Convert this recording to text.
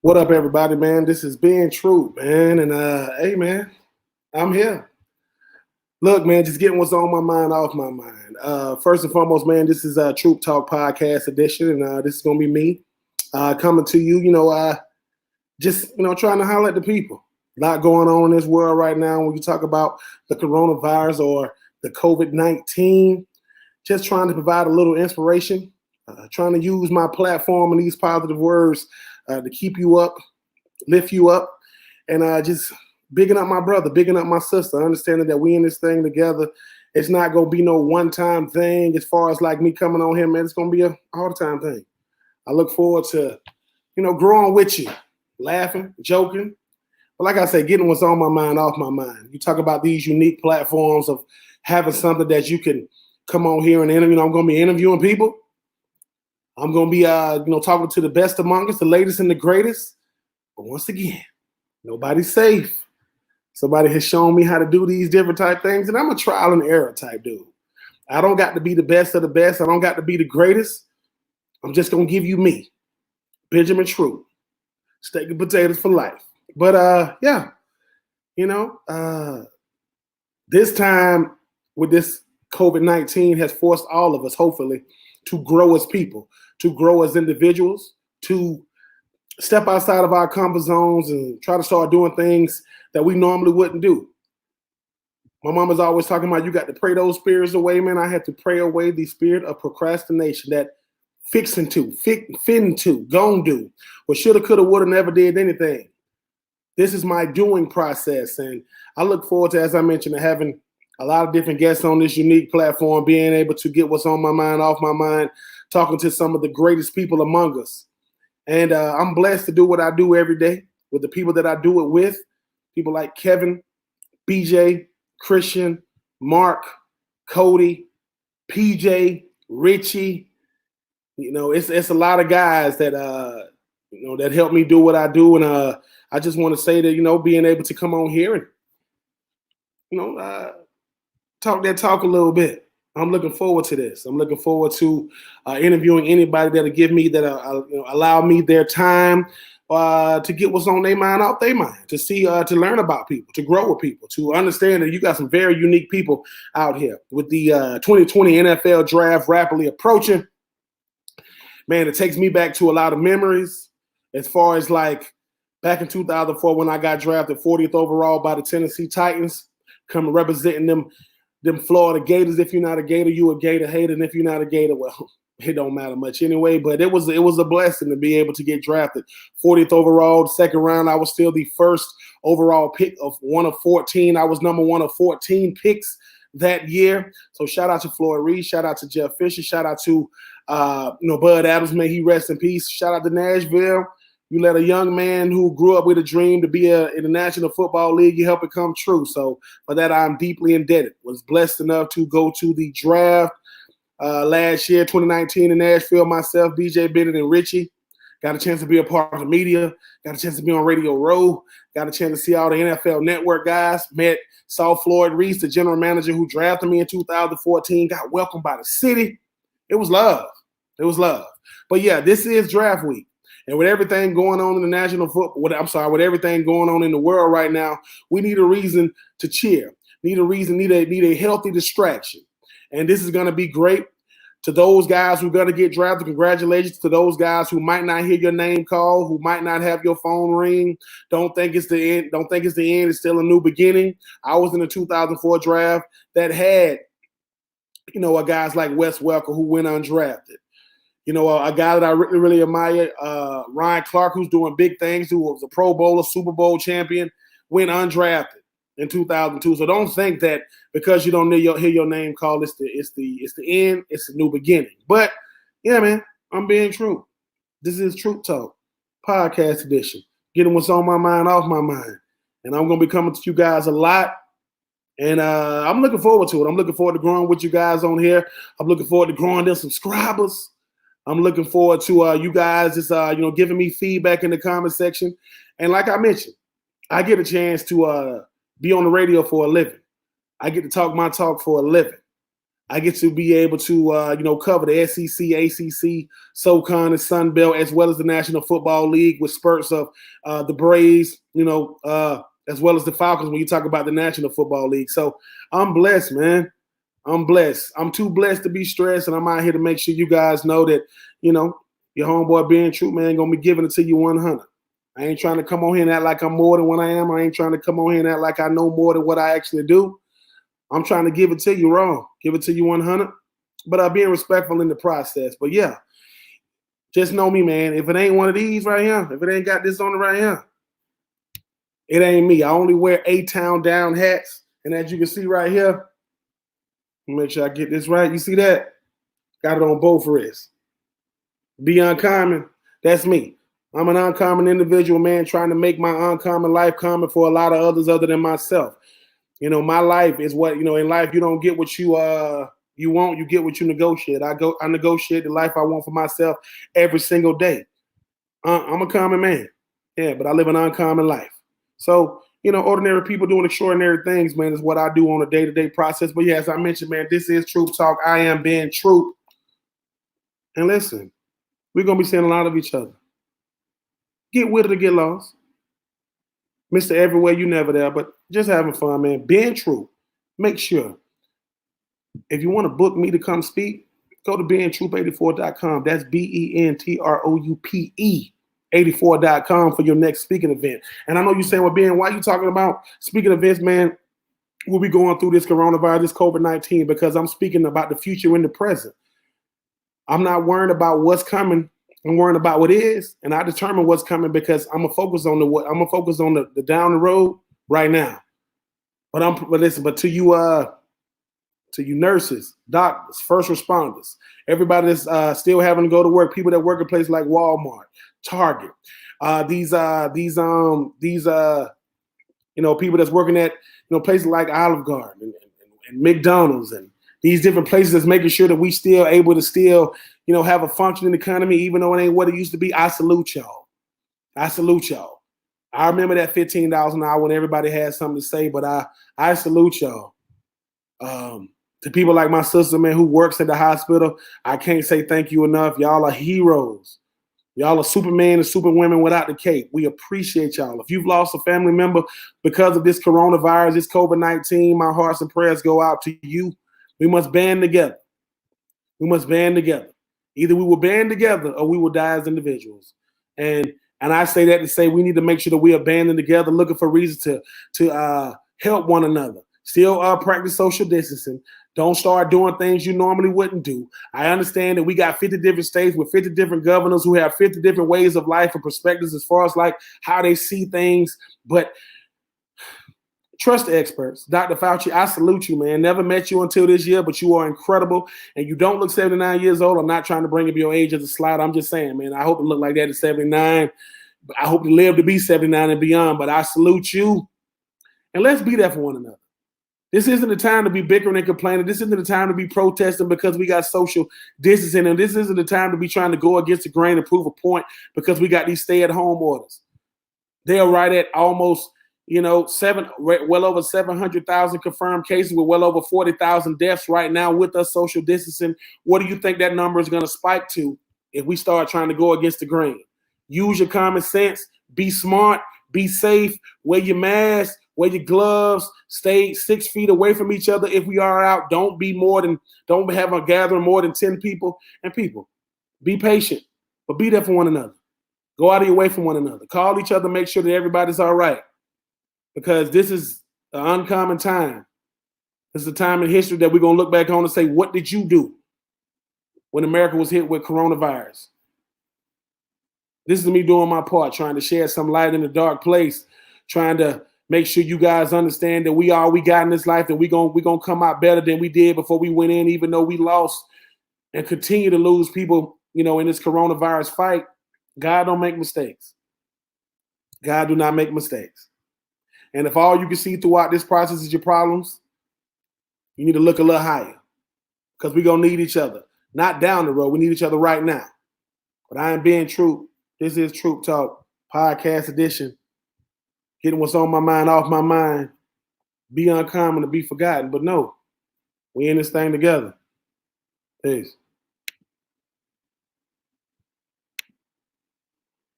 What up, everybody, man? This is being Troupe, man. And hey, man, I'm here. Look, man, just getting what's on my mind off my mind. First and foremost, man, this is Troupe Talk Podcast Edition, and this is gonna be me coming to you. Just trying to highlight the people. A lot going on in this world right now. When you talk about the coronavirus or the COVID-19, just trying to provide a little inspiration. Trying to use my platform and these positive words to keep you up, lift you up, and just bigging up my brother, bigging up my sister, understanding that we in this thing together. It's not gonna be no one-time thing as far as like me coming on here, man. It's gonna be a all-the-time thing. I look forward to, growing with you, laughing, joking. But like I said, getting what's on my mind off my mind. You talk about these unique platforms of having something that you can come on here and interview. I'm gonna be interviewing people. I'm gonna be talking to the best among us, the latest and the greatest. But once again, nobody's safe. Somebody has shown me how to do these different type things, and I'm a trial and error type dude. I don't got to be the best of the best. I don't got to be the greatest. I'm just gonna give you me, Benjamin Troupe, steak and potatoes for life. But this time with this COVID-19 has forced all of us, hopefully, to grow as people, to grow as individuals, to step outside of our comfort zones and try to start doing things that we normally wouldn't do. My mom is always talking about you got to pray those spirits away, man. I had to pray away the spirit of procrastination, that fixing to, fitting to, gon' do, or shoulda, coulda, woulda, never did anything. This is my doing process, and I look forward to, as I mentioned, to having a lot of different guests on this unique platform, being able to get what's on my mind off my mind, talking to some of the greatest people among us. And I'm blessed to do what I do every day with the people that I do it with, people like Kevin, BJ, Christian, Mark, Cody, PJ, Richie. It's a lot of guys that that help me do what I do, and I just want to say that being able to come on here and talk that talk a little bit. I'm looking forward to this. I'm looking forward to interviewing anybody that'll give me allow me their time to get what's on their mind off their mind, to see, to learn about people, to grow with people, to understand that you got some very unique people out here. With the 2020 NFL draft rapidly approaching, man, it takes me back to a lot of memories as far as like back in 2004 when I got drafted 40th overall by the Tennessee Titans, coming representing them Florida Gators. If you're not a Gator, you a Gator hater. And if you're not a Gator, well, it don't matter much anyway. But it was a blessing to be able to get drafted 40th overall. The second round, I was still the first overall pick of one of 14. I was number one of 14 picks that year. So shout out to Floyd Reed. Shout out to Jeff Fisher. Shout out to Bud Adams. May he rest in peace. Shout out to Nashville. You let a young man who grew up with a dream to be in the National Football League, you help it come true. So for that, I'm deeply indebted. Was blessed enough to go to the draft last year, 2019 in Nashville. Myself, BJ Bennett, and Richie got a chance to be a part of the media. Got a chance to be on Radio Row. Got a chance to see all the NFL Network guys. Saw Floyd Reese, the general manager who drafted me in 2014. Got welcomed by the city. It was love. It was love. But yeah, this is draft week. And with everything going on in the national football, with everything going on in the world right now, we need a reason to cheer. Need a healthy distraction. And this is going to be great. To those guys who are going to get drafted, congratulations. To those guys who might not hear your name called, who might not have your phone ring, don't think it's the end. Don't think it's the end. It's still a new beginning. I was in the 2004 draft that had, guys like Wes Welker who went undrafted. A guy that I really, really admire, Ryan Clark, who's doing big things, who was a Pro Bowler, Super Bowl champion, went undrafted in 2002. So don't think that because you don't hear your name called, it's the end. It's a new beginning. But yeah, man, I'm being true. This is Troupe Talk Podcast Edition, getting what's on my mind off my mind, and I'm gonna be coming to you guys a lot. And I'm looking forward to it. I'm looking forward to growing with you guys on here. I'm looking forward to growing their subscribers. I'm looking forward to you guys just giving me feedback in the comment section. And like I mentioned, I get a chance to be on the radio for a living. I get to talk my talk for a living. I get to be able to, cover the SEC, ACC, SoCon, and Sun Belt, as well as the National Football League with spurts of the Braves, as well as the Falcons when you talk about the National Football League. So I'm blessed, man. I'm blessed. I'm too blessed to be stressed, and I'm out here to make sure you guys know that, your homeboy being true, man, going to be giving it to you 100. I ain't trying to come on here and act like I'm more than what I am. I ain't trying to come on here and act like I know more than what I actually do. I'm trying to give it to you raw, give it to you 100, but I'm being respectful in the process. But yeah, just know me, man. If it ain't one of these right here, if it ain't got this on it right here, it ain't me. I only wear A-Town down hats, and as you can see right here, make sure I get this right. You see that? Got it on both wrists. Be uncommon. That's me. I'm an uncommon individual, man, trying to make my uncommon life common for a lot of others other than myself. My life is what, in life, you don't get what you want, you get what you negotiate. I negotiate the life I want for myself every single day. I'm a common man. Yeah, but I live an uncommon life. So, ordinary people doing extraordinary things, man, is what I do on a day-to-day process. But yeah, as I mentioned, man, this is Troupe Talk. I am Ben Troupe. And listen, we're going to be seeing a lot of each other. Get with it or get lost. Mr. Everywhere, you never there, but just having fun, man. Being true. Make sure. If you want to book me to come speak, go to bentroupe84.com. That's BENTROUPE 84.com for your next speaking event. And I know you're saying, well, Ben, why are you talking about speaking events, man? We'll be going through this coronavirus, this COVID-19, because I'm speaking about the future and the present. I'm not worrying about what's coming. I'm worrying about what is, and I determine what's coming because I'm gonna focus on the down the road right now. But listen, to you nurses, doctors, first responders, everybody that's still having to go to work, people that work at places like Walmart, Target, these people that's working at places like Olive Garden and McDonald's and these different places that's making sure that we still able to have a functioning economy, even though it ain't what it used to be. I salute y'all. I remember that $15 an hour when everybody had something to say, but I salute y'all. To people like my sister, man, who works at the hospital, I can't say thank you enough. Y'all are heroes. Y'all are Superman and Superwomen without the cape. We appreciate y'all. If you've lost a family member because of this coronavirus, this COVID-19, my hearts and prayers go out to you. We must band together. Either we will band together or we will die as individuals. And I say that to say we need to make sure that we are banding together, looking for reasons to help one another. Still practice social distancing. Don't start doing things you normally wouldn't do. I understand that we got 50 different states with 50 different governors who have 50 different ways of life and perspectives as far as like how they see things. But trust the experts. Dr. Fauci, I salute you, man. Never met you until this year, but you are incredible. And you don't look 79 years old. I'm not trying to bring up your age as a slide. I'm just saying, man, I hope it look like that at 79. I hope to live to be 79 and beyond. But I salute you. And let's be there for one another. This isn't the time to be bickering and complaining. This isn't the time to be protesting because we got social distancing. And this isn't the time to be trying to go against the grain and prove a point because we got these stay-at-home orders. They are right at almost well over 700,000 confirmed cases with well over 40,000 deaths right now with us social distancing. What do you think that number is going to spike to if we start trying to go against the grain? Use your common sense. Be smart. Be safe. Wear your mask. Wear your gloves. Stay 6 feet away from each other if we are out. Don't have a gathering more than 10 people. And people, be patient, but be there for one another. Go out of your way for one another. Call each other. Make sure that everybody's all right. Because this is an uncommon time. This is a time in history that we're going to look back on and say, what did you do when America was hit with coronavirus? This is me doing my part, trying to shed some light in a dark place, trying to make sure you guys understand that we got in this life, that we're gonna come out better than we did before we went in, even though we lost and continue to lose people, in this coronavirus fight. God don't make mistakes. God do not make mistakes. And if all you can see throughout this process is your problems, you need to look a little higher because we're going to need each other. Not down the road. We need each other right now. But I am being Troupe. This is Troupe Talk, podcast edition. Getting what's on my mind off my mind. Be uncommon to be forgotten. But no, we in this thing together. Peace.